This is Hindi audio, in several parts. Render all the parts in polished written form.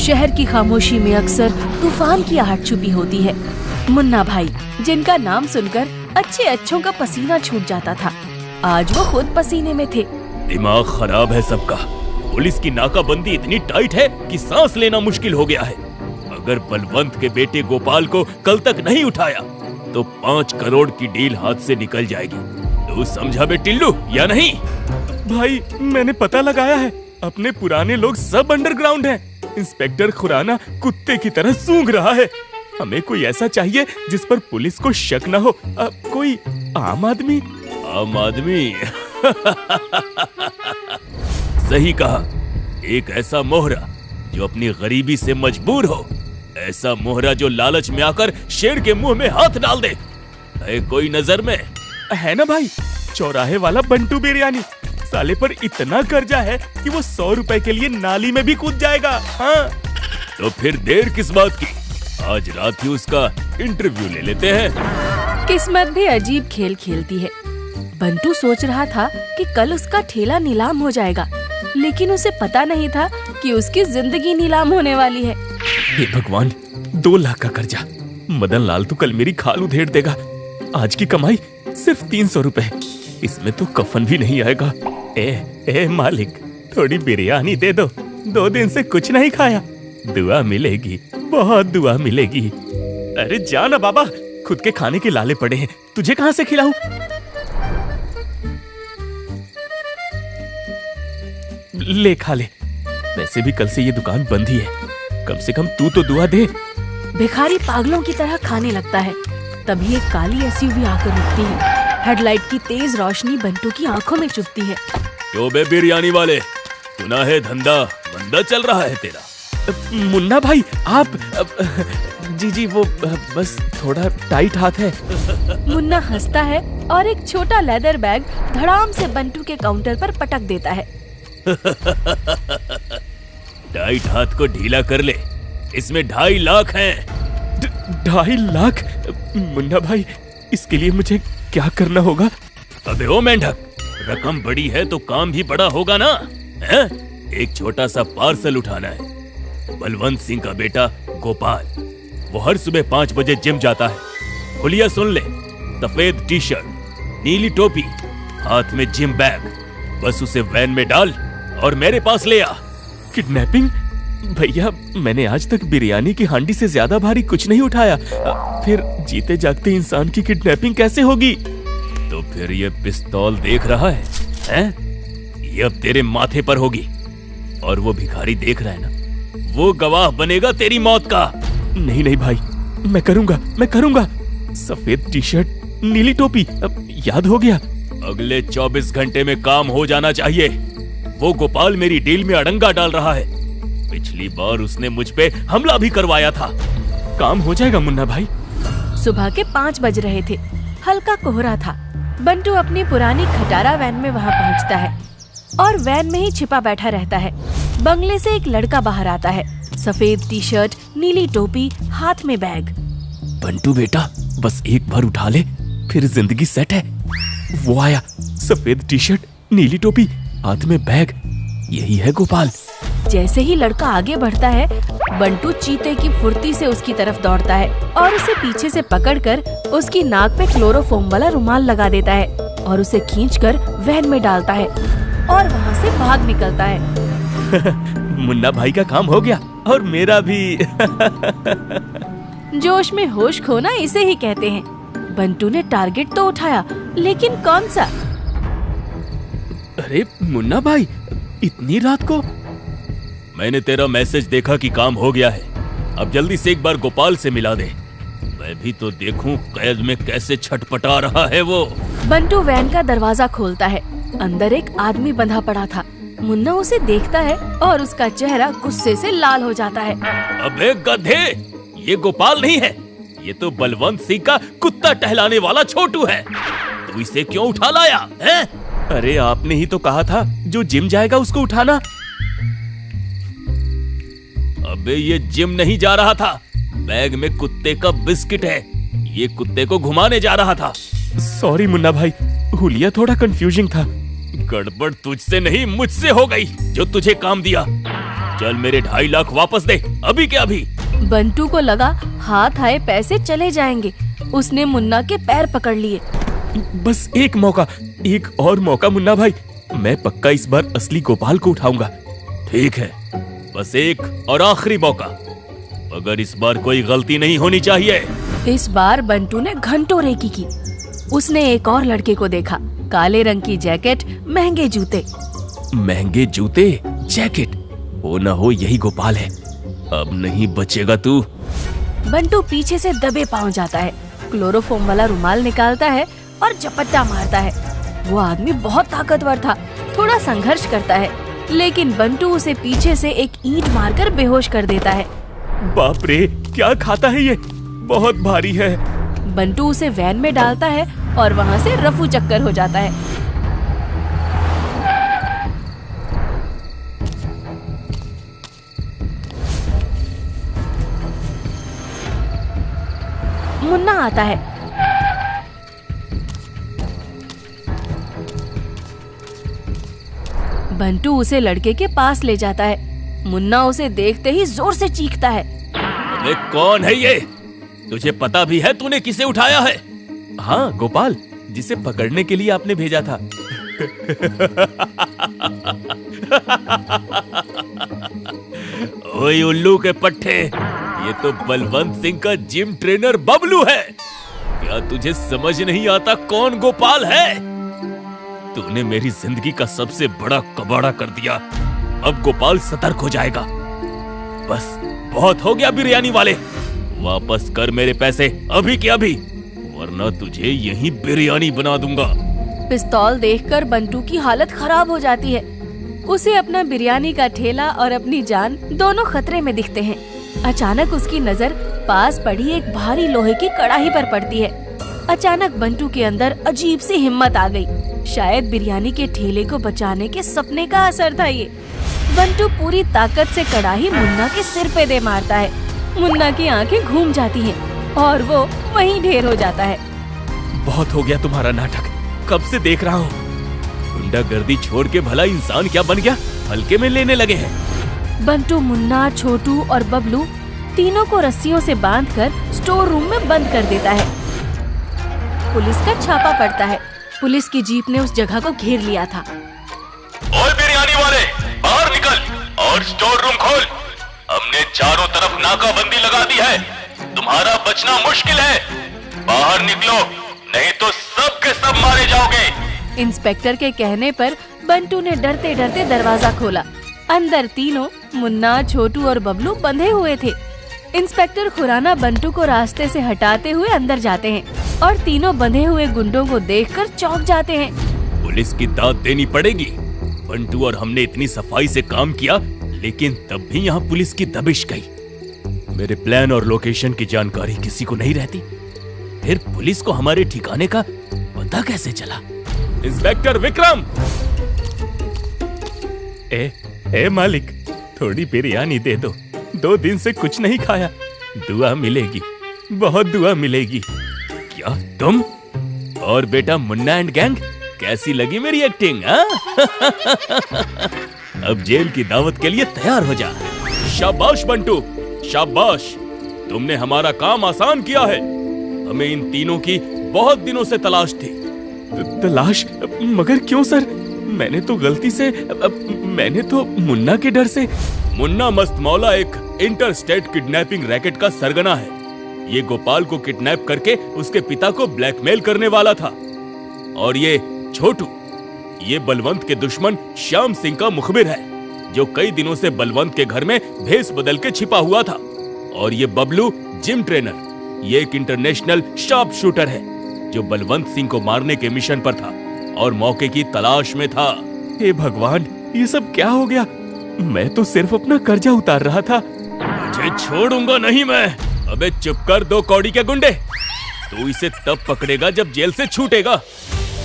शहर की खामोशी में अक्सर तूफान की आहट छुपी होती है। मुन्ना भाई, जिनका नाम सुनकर अच्छे अच्छों का पसीना छूट जाता था, आज वो खुद पसीने में थे। दिमाग खराब है सबका। पुलिस की नाकाबंदी इतनी टाइट है कि सांस लेना मुश्किल हो गया है। अगर बलवंत के बेटे गोपाल को कल तक नहीं उठाया तो 5 करोड़ की डील हाथ से निकल जाएगी। तू समझा बे टिल्लू या नहीं? भाई, मैंने पता लगाया है, अपने पुराने लोग सब अंडरग्राउंड हैं। इंस्पेक्टर खुराना कुत्ते की तरह सूंघ रहा है। हमें कोई ऐसा चाहिए जिस पर पुलिस को शक न हो। कोई आम आदमी। आम आदमी? सही कहा। एक ऐसा मोहरा जो अपनी गरीबी से मजबूर हो, ऐसा मोहरा जो लालच में आकर शेर के मुंह में हाथ डाल दे। है कोई नजर में? है ना भाई, चौराहे वाला बंटू बिरयानी। साले पर इतना कर्जा है कि वो 100 रुपए के लिए नाली में भी कूद जाएगा। हाँ, तो फिर देर किस बात की? आज रात ही उसका इंटरव्यू ले लेते हैं। किस्मत भी अजीब खेल खेलती है। बंटू सोच रहा था कि कल उसका ठेला नीलाम हो जाएगा, लेकिन उसे पता नहीं था कि उसकी जिंदगी नीलाम होने वाली है। हे भगवान, 2 लाख का कर्जा। मदन लाल तो कल मेरी खाल उधेड़ देगा। आज की कमाई सिर्फ 300 रुपए, इसमें तो कफन भी नहीं आएगा। ए मालिक, थोड़ी बिरयानी दे दो। 2 दिन से कुछ नहीं खाया। दुआ मिलेगी, बहुत दुआ मिलेगी। अरे जा ना बाबा, खुद के खाने के लाले पड़े हैं, तुझे कहां से खिलाऊं? ले खा ले। वैसे भी कल से ये दुकान बंद ही है। कम से कम तू तो दुआ दे। भिखारी पागलों की तरह खाने लगता है। तभी एक काली एसयूवी आकर रुकती है। हेडलाइट की तेज रोशनी बंटू की आंखों में चुभती है। क्यों बे बिरयानी वाले, सुना है धंधा मंदा चल रहा है तेरा? मुन्ना भाई, आप जी वो बस थोड़ा टाइट हाथ है। मुन्ना हंसता है और एक छोटा लेदर बैग धड़ाम से बंटू के काउंटर पर पटक देता है। टाइट हाथ को ढीला कर ले, इसमें 2.5 लाख हैं। 2.5 लाख? मुन्ना भाई, इसके लिए मुझे क्या करना होगा? अबे ओ मेंढक, रकम बड़ी है तो काम भी बड़ा होगा ना? हैं? एक छोटा सा पार्सल उठाना है। बलवंत सिंह का बेटा गोपाल, वो हर सुबह 5 बजे जिम जाता है। हुलिया सुन ले, सफेद टी शर्ट, नीली टोपी, हाथ में जिम बैग। बस उसे वैन में डाल और मेरे पास ले आ। किडनैपिंग? भैया, मैंने आज तक बिरयानी की हांडी से ज्यादा भारी कुछ नहीं उठाया। फिर जीते जागते इंसान की किडनैपिंग कैसे होगी? तो फिर ये पिस्तौल देख रहा है, हैं? ये अब तेरे माथे पर होगी। और वो भिखारी देख रहा है ना, वो गवाह बनेगा तेरी मौत का। नहीं भाई, मैं करूंगा। सफेद टी शर्ट, नीली टोपी, अब याद हो गया। अगले 24 घंटे में काम हो जाना चाहिए। वो गोपाल मेरी डील में अड़ंगा डाल रहा है। पिछली बार उसने मुझ पे हमला भी करवाया था। काम हो जाएगा मुन्ना भाई। सुबह के 5 बज रहे थे। हल्का कोहरा था। बंटू अपनी पुरानी खटारा वैन में वहाँ पहुँचता है और वैन में ही छिपा बैठा रहता है। बंगले से एक लड़का बाहर आता है। सफेद टी शर्ट, नीली टोपी, हाथ में बैग। बंटू बेटा, बस एक बार उठा ले, फिर जिंदगी सेट है। वो आया, सफेद टी शर्ट, नीली टोपी, हाथ में बैग। यही है गोपाल। जैसे ही लड़का आगे बढ़ता है, बंटू चीते की फुर्ती से उसकी तरफ दौड़ता है और उसे पीछे से पकड़कर उसकी नाक पे क्लोरोफॉर्म वाला रुमाल लगा देता है और उसे खींचकर वैन में डालता है और वहाँ से भाग निकलता है। मुन्ना भाई का काम हो गया और मेरा भी। जोश में होश खोना इसे ही कहते हैं। बंटू ने टारगेट तो उठाया, लेकिन कौन सा? अरे मुन्ना भाई, इतनी रात को? मैंने तेरा मैसेज देखा कि काम हो गया है। अब जल्दी से एक बार गोपाल से मिला दे। मैं भी तो देखूं कैद में कैसे छटपटा रहा है वो। बंटू वैन का दरवाजा खोलता है। अंदर एक आदमी बंधा पड़ा था। मुन्ना उसे देखता है और उसका चेहरा गुस्से से लाल हो जाता है। अबे गधे, ये गोपाल नहीं है, ये तो बलवंत सिंह का कुत्ता टहलाने वाला छोटू है। तू इसे क्यों उठा लाया है? अरे आपने ही तो कहा था जो जिम जाएगा उसको उठाना। अबे ये जिम नहीं जा रहा था, बैग में कुत्ते का बिस्किट है। ये कुत्ते को घुमाने जा रहा था। सॉरी मुन्ना भाई, हुलिया थोड़ा कंफ्यूजिंग था। गड़बड़ तुझसे नहीं मुझसे हो गई जो तुझे काम दिया। चल मेरे 2.5 लाख वापस दे, अभी के अभी। बंटू को लगा हाथ आए पैसे चले जाएंगे। उसने मुन्ना के पैर पकड़ लिए। बस एक मौका, एक और मौका मुन्ना भाई, मैं पक्का इस बार असली गोपाल को उठाऊंगा। ठीक है, बस एक और आखिरी मौका, मगर इस बार कोई गलती नहीं होनी चाहिए। इस बार बंटू ने घंटों रेकी की। उसने एक और लड़के को देखा, काले रंग की जैकेट, महंगे जूते। महंगे जूते, जैकेट, हो ना हो यही गोपाल है। अब नहीं बचेगा तू। बंटू पीछे से दबे पांव जाता है, क्लोरोफॉर्म वाला रुमाल निकालता है और झपट्टा मारता है। वो आदमी बहुत ताकतवर था, थोड़ा संघर्ष करता है, लेकिन बंटू उसे पीछे से एक ईंट मारकर बेहोश कर देता है। बाप रे, क्या खाता है ये, बहुत भारी है। बंटू उसे वैन में डालता है और वहाँ से रफू चक्कर हो जाता है। मुन्ना आता है। बंटू उसे लड़के के पास ले जाता है। मुन्ना उसे देखते ही जोर से चीखता है। अबे कौन है ये? तुझे पता भी है तूने किसे उठाया है? हाँ गोपाल, जिसे पकड़ने के लिए आपने भेजा था। ओए उल्लू के पट्टे, ये तो बलवंत सिंह का जिम ट्रेनर बबलू है। क्या तुझे समझ नहीं आता कौन गोपाल है? तूने मेरी जिंदगी का सबसे बड़ा कबाड़ा कर दिया। अब गोपाल सतर्क हो जाएगा। बस बहुत हो गया बिरयानी वाले, वापस कर मेरे पैसे अभी के अभी, वरना तुझे यहीं बिरयानी बना दूंगा। पिस्तौल देखकर बंटू की हालत खराब हो जाती है। उसे अपना बिरयानी का ठेला और अपनी जान दोनों खतरे में दिखते हैं। अचानक उसकी नजर पास पड़ी एक भारी लोहे की कड़ाही पर पड़ती है। अचानक बंटू के अंदर अजीब सी हिम्मत आ गई। शायद बिरयानी के ठेले को बचाने के सपने का असर था ये। बंटू पूरी ताकत से कड़ाही मुन्ना के सिर पे दे मारता है। मुन्ना की आंखें घूम जाती हैं और वो वहीं ढेर हो जाता है। बहुत हो गया तुम्हारा नाटक, कब से देख रहा हूँ। गुंडागर्दी छोड़ के भला इंसान क्या बन गया, हल्के में लेने लगे हैं। बंटू, मुन्ना, छोटू और बबलू तीनों को रस्सियों से बांधकर स्टोर रूम में बंद कर देता है। पुलिस का छापा पड़ता है। पुलिस की जीप ने उस जगह को घेर लिया था। ओए बिरयानी वाले, बाहर निकल और स्टोर रूम खोल। हमने चारों तरफ नाकाबंदी लगा दी है, तुम्हारा बचना मुश्किल है। बाहर निकलो, नहीं तो सब के सब मारे जाओगे। इंस्पेक्टर के कहने पर बंटू ने डरते डरते दरवाजा खोला। अंदर तीनों, मुन्ना, छोटू और बबलू बंधे हुए थे। इंस्पेक्टर खुराना बंटू को रास्ते से हटाते हुए अंदर जाते हैं और तीनों बंधे हुए गुंडों को देखकर चौंक जाते हैं। पुलिस की दाद देनी पड़ेगी। बंटू और हमने इतनी सफाई से काम किया, लेकिन तब भी यहाँ पुलिस की दबिश गई। मेरे प्लान और लोकेशन की जानकारी किसी को नहीं रहती, फिर पुलिस को हमारे ठिकाने का पता कैसे चला? इंस्पेक्टर विक्रम! ए मालिक, थोड़ी बिरयानी दे दो, 2 दिन से कुछ नहीं खाया। दुआ मिलेगी, बहुत दुआ मिलेगी। क्या तुम? और बेटा मुन्ना एंड गैंग, कैसी लगी मेरी एक्टिंग? अब जेल की दावत के लिए तैयार हो जा। शाबाश बंटू, शाबाश, तुमने हमारा काम आसान किया है। हमें इन तीनों की बहुत दिनों से तलाश थी। तलाश? मगर क्यों सर? मैंने तो गलती से, मैंने तो मुन्ना के डर से। मुन्ना मस्त मौला एक इंटरस्टेट किडनैपिंग रैकेट का सरगना है। ये गोपाल को किडनैप करके उसके पिता को ब्लैकमेल करने वाला था। और ये छोटू, ये बलवंत के दुश्मन श्याम सिंह का मुखबिर है, जो कई दिनों से बलवंत के घर में भेस बदल के छिपा हुआ था। और ये बबलू जिम ट्रेनर, ये एक इंटरनेशनल शार्प शूटर है, जो बलवंत सिंह को मारने के मिशन पर था और मौके की तलाश में था। हे भगवान, ये सब क्या हो गया? मैं तो सिर्फ अपना कर्जा उतार रहा था। मुझे छोड़ूंगा नहीं मैं। अबे चुप कर, 2 कौड़ी के गुंडे। तू इसे तब पकड़ेगा जब जेल से छूटेगा।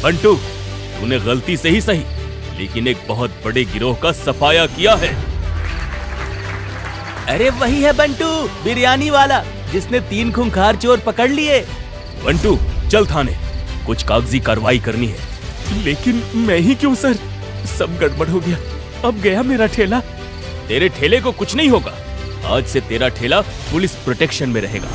बंटू, तूने गलती से ही सही, लेकिन एक बहुत बड़े गिरोह का सफाया किया है। अरे वही है बंटू, बिरयानी वाला, जिसने 3 खूंखार चोर पकड़ लिए। बंटू चल थाने, कुछ कागजी कार्रवाई करनी है। लेकिन मैं ही क्यों सर? सब गड़बड़ हो गया, अब गया मेरा ठेला। तेरे ठेले को कुछ नहीं होगा। आज से तेरा ठेला पुलिस प्रोटेक्शन में रहेगा।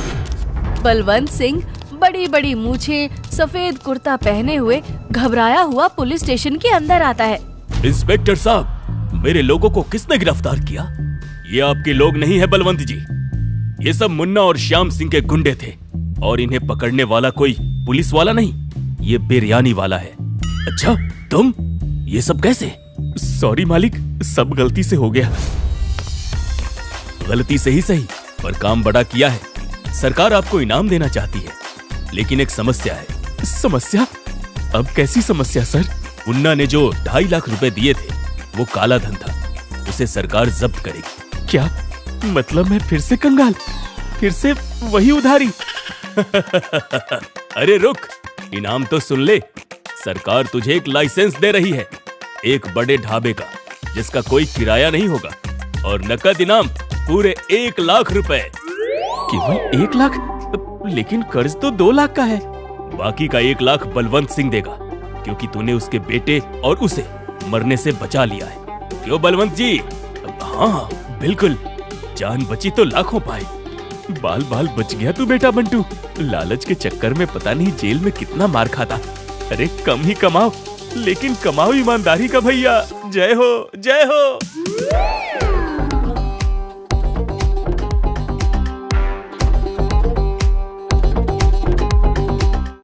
बलवंत सिंह बड़ी बड़ी मूछें, सफेद कुर्ता पहने हुए घबराया हुआ पुलिस स्टेशन के अंदर आता है। इंस्पेक्टर साहब, मेरे लोगों को किसने गिरफ्तार किया? ये आपके लोग नहीं है बलवंत जी। ये सब मुन्ना और श्याम सिंह के गुंडे थे और इन्हें पकड़ने वाला कोई पुलिस वाला नहीं, ये बिरयानी वाला है। अच्छा, तुम ये सब कैसे? सॉरी मालिक, सब गलती से हो गया। गलती से ही सही, पर काम बड़ा किया है। सरकार आपको इनाम देना चाहती है, लेकिन एक समस्या है। समस्या? अब कैसी समस्या सर? मुन्ना ने जो 2.5 लाख रुपए दिए थे वो काला धन था, उसे सरकार जब्त करेगी। क्या मतलब? मैं फिर से कंगाल, फिर से वही उधारी? अरे रुक, इनाम तो सुन ले। सरकार तुझे एक लाइसेंस दे रही है, एक बड़े ढाबे का, जिसका कोई किराया नहीं होगा, और नकद इनाम पूरे 1 लाख रुपए। केवल 1 लाख? लेकिन कर्ज तो 2 लाख का है। बाकी का 1 लाख बलवंत सिंह देगा, क्योंकि तूने उसके बेटे और उसे मरने से बचा लिया है। क्यों बलवंत जी? हाँ बिल्कुल, जान बची तो लाखों पाए। बाल बाल बच गया तू बेटा बंटू। लालच के चक्कर में पता नहीं जेल में कितना मार खाता। अरे कम ही कमाओ, लेकिन कमाओ ईमानदारी का भैया। जय हो, जय हो।